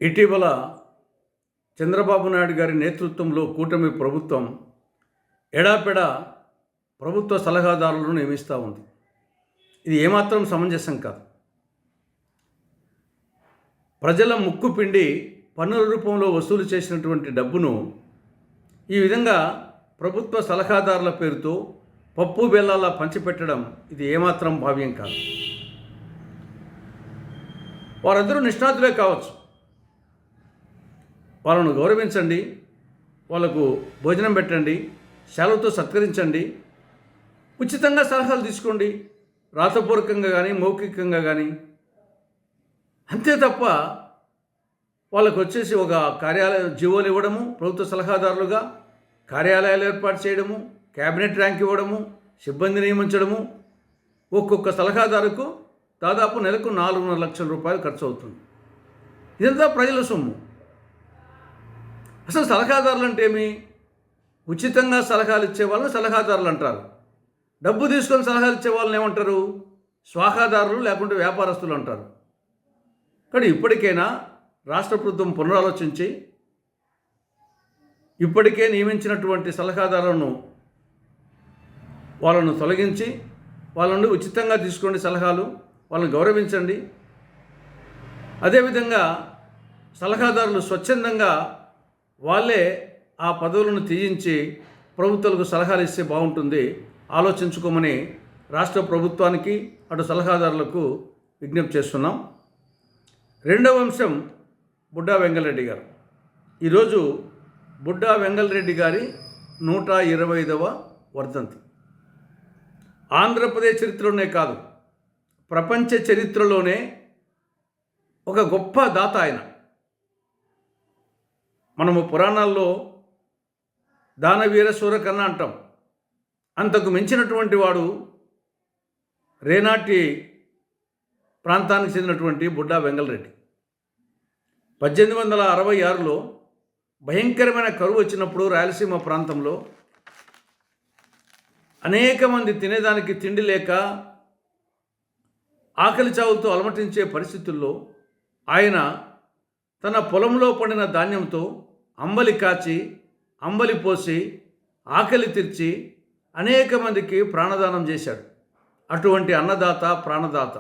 ఇటీవల చంద్రబాబు నాయుడు గారి నేతృత్వంలో కూటమి ప్రభుత్వం ఎడాపెడా ప్రభుత్వ సలహాదారులను నియమిస్తూ ఉంది. ఇది ఏమాత్రం సమంజసం కాదు. ప్రజల ముక్కు పిండి పన్నుల రూపంలో వసూలు చేసినటువంటి డబ్బును ఈ విధంగా ప్రభుత్వ సలహాదారుల పేరుతో పప్పు బెల్లాల పంచిపెట్టడం ఇది ఏమాత్రం భావ్యం కాదు. వారందరూ నిష్ణాతులే కావచ్చు, వాళ్ళను గౌరవించండి, వాళ్ళకు భోజనం పెట్టండి, సెలవుతో సత్కరించండి, ఉచితంగా సలహాలు తీసుకోండి, రాతపూర్వకంగా కానీ మౌఖికంగా కానీ. అంతే తప్ప వాళ్ళకు వచ్చేసి ఒక కార్యాలయం జీవోలు ఇవ్వడము, ప్రభుత్వ సలహాదారులుగా కార్యాలయాలు ఏర్పాటు చేయడము, క్యాబినెట్ ర్యాంక్ ఇవ్వడము, సిబ్బంది నియమించడము, ఒక్కొక్క సలహాదారుకు దాదాపు నెలకు 4.5 లక్షల రూపాయలు ఖర్చు అవుతుంది. ఇదంతా ప్రజల సొమ్ము. అసలు సలహాదారులు అంటే ఏమి? ఉచితంగా సలహాలు ఇచ్చే వాళ్ళని సలహాదారులు అంటారు. డబ్బు తీసుకొని సలహాలు ఇచ్చే వాళ్ళని ఏమంటారు? స్వాహాదారులు లేకుంటే వ్యాపారస్తులు అంటారు. కానీ ఇప్పటికైనా రాష్ట్ర ప్రభుత్వం పునరాలోచించి ఇప్పటికే నియమించినటువంటి సలహాదారులను వాళ్ళను తొలగించి వాళ్ళ నుండి ఉచితంగా తీసుకోండి సలహాలు, వాళ్ళని గౌరవించండి. అదేవిధంగా సలహాదారులు స్వచ్ఛందంగా వాళ్ళే ఆ పదవులను తీయించి ప్రభుత్వాలకు సలహాలు ఇస్తే బాగుంటుంది, ఆలోచించుకోమని రాష్ట్ర ప్రభుత్వానికి అటు సలహాదారులకు విజ్ఞప్తి చేస్తున్నాం. రెండవ అంశం బుడ్డా వెంగళరెడ్డి గారు. ఈరోజు బుడ్డా వెంగళరెడ్డి గారి 125వ వర్ధంతి. ఆంధ్రప్రదేశ్ చరిత్రలోనే కాదు, ప్రపంచ చరిత్రలోనే ఒక గొప్ప దాత ఆయన. మనము పురాణాల్లో దానవీర సూరకర్ణ అంటాం. అంతకు మించినటువంటి వాడు రేనాటి ప్రాంతానికి చెందినటువంటి బుడ్డా వెంగళరెడ్డి. 1866లో భయంకరమైన కరువు వచ్చినప్పుడు రాయలసీమ ప్రాంతంలో అనేక మంది తినేదానికి తిండి లేక ఆకలి చావులతో అలమటించే పరిస్థితుల్లో ఆయన తన పొలంలో పండిన ధాన్యంతో అంబలి కాచి, అంబలి పోసి, ఆకలి తీర్చి అనేక మందికి ప్రాణదానం చేశాడు. అటువంటి అన్నదాత, ప్రాణదాత.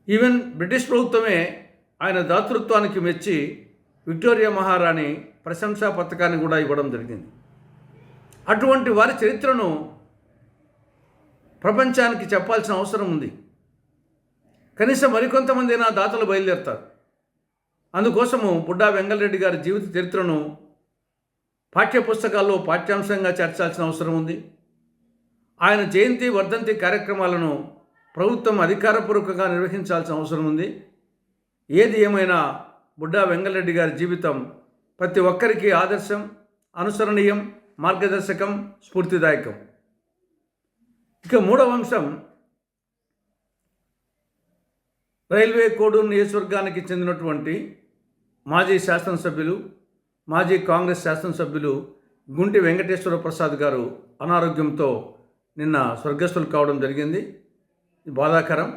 ఈవెన్ బ్రిటిష్ ప్రభుత్వమే ఆయన దాతృత్వానికి మెచ్చి విక్టోరియా మహారాణి ప్రశంసా పథకాన్ని కూడా ఇవ్వడం జరిగింది. అటువంటి వారి చరిత్రను ప్రపంచానికి చెప్పాల్సిన అవసరం ఉంది. కనీసం మరికొంతమంది నా దాతలు బయలుదేరుతారు. అందుకోసము బుడ్డా వెంగళరెడ్డి గారి జీవిత చరిత్రను పాఠ్యపుస్తకాల్లో పాఠ్యాంశంగా చేర్చాల్సిన అవసరం ఉంది. ఆయన జయంతి, వర్ధంతి కార్యక్రమాలను ప్రభుత్వం అధికారపూర్వకంగా నిర్వహించాల్సిన అవసరం ఉంది. ఏది ఏమైనా బుడ్డా వెంగళరెడ్డి గారి జీవితం ప్రతి ఒక్కరికి ఆదర్శం, అనుసరణీయం, మార్గదర్శకం, స్ఫూర్తిదాయకం. ఇక మూడవ అంశం, రైల్వే కోడూరు నియోజకవర్గానికి చెందినటువంటి మాజీ శాసనసభ్యులు, మాజీ కాంగ్రెస్ శాసనసభ్యులు గుంటి వెంకటేశ్వర ప్రసాద్ గారు అనారోగ్యంతో నిన్న స్వర్గస్థులు కావడం జరిగింది. బాధాకరం.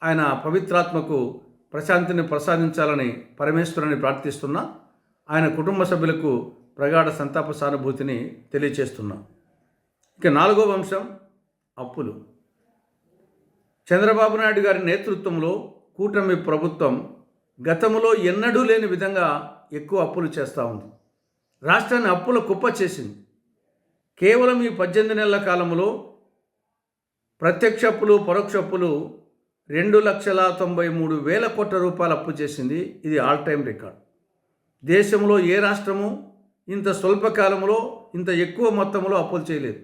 ఆయన పవిత్రాత్మకు ప్రశాంతిని ప్రసాదించాలని పరమేశ్వరుని ప్రార్థిస్తున్నా. ఆయన కుటుంబ సభ్యులకు ప్రగాఢ సంతాప సానుభూతిని తెలియచేస్తున్నా. ఇక నాలుగవ అంశం, అప్పులు. చంద్రబాబు నాయుడు గారి నేతృత్వంలో కూటమి ప్రభుత్వం గతంలో ఎన్నడూ లేని విధంగా ఎక్కువ అప్పులు చేస్తూ ఉంది. రాష్ట్రాన్ని అప్పుల కుప్ప చేసింది. కేవలం ఈ 18 నెలల కాలంలో ప్రత్యక్ష అప్పులు, పరోక్ష అప్పులు 2,93,000 కోట్ల రూపాయలు అప్పు చేసింది. ఇది ఆల్ టైమ్ రికార్డ్. దేశంలో ఏ రాష్ట్రము ఇంత స్వల్పకాలంలో ఇంత ఎక్కువ మొత్తంలో అప్పులు చేయలేదు.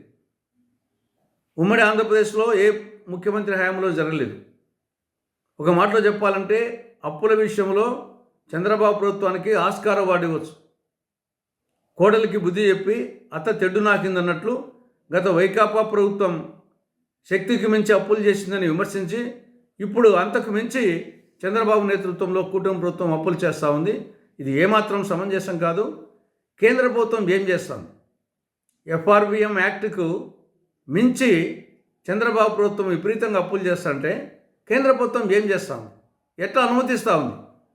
ఉమ్మడి ఆంధ్రప్రదేశ్లో ఏ ముఖ్యమంత్రి హయాంలో జరగలేదు. ఒక మాటలో చెప్పాలంటే అప్పుల విషయంలో చంద్రబాబు ప్రభుత్వానికి ఆస్కార్ అవార్డు ఇవ్వచ్చు. కోడలికి బుద్ధి చెప్పి అత్త తెడ్డు నాకిందన్నట్లు గత వైకాపా ప్రభుత్వం శక్తికి మించి అప్పులు చేసిందని విమర్శించి ఇప్పుడు అంతకు మించి చంద్రబాబు నేతృత్వంలో కూటమి ప్రభుత్వం అప్పులు చేస్తూ ఉంది. ఇది ఏమాత్రం సమంజసం కాదు. కేంద్ర ప్రభుత్వం ఏం చేస్తాం? ఎఫ్ఆర్బిఎం యాక్ట్కు మించి చంద్రబాబు ప్రభుత్వం విపరీతంగా అప్పులు చేస్తుంటే కేంద్ర ప్రభుత్వం ఏం చేస్తాం? ఎట్లా అనుమతిస్తూ ఉంది?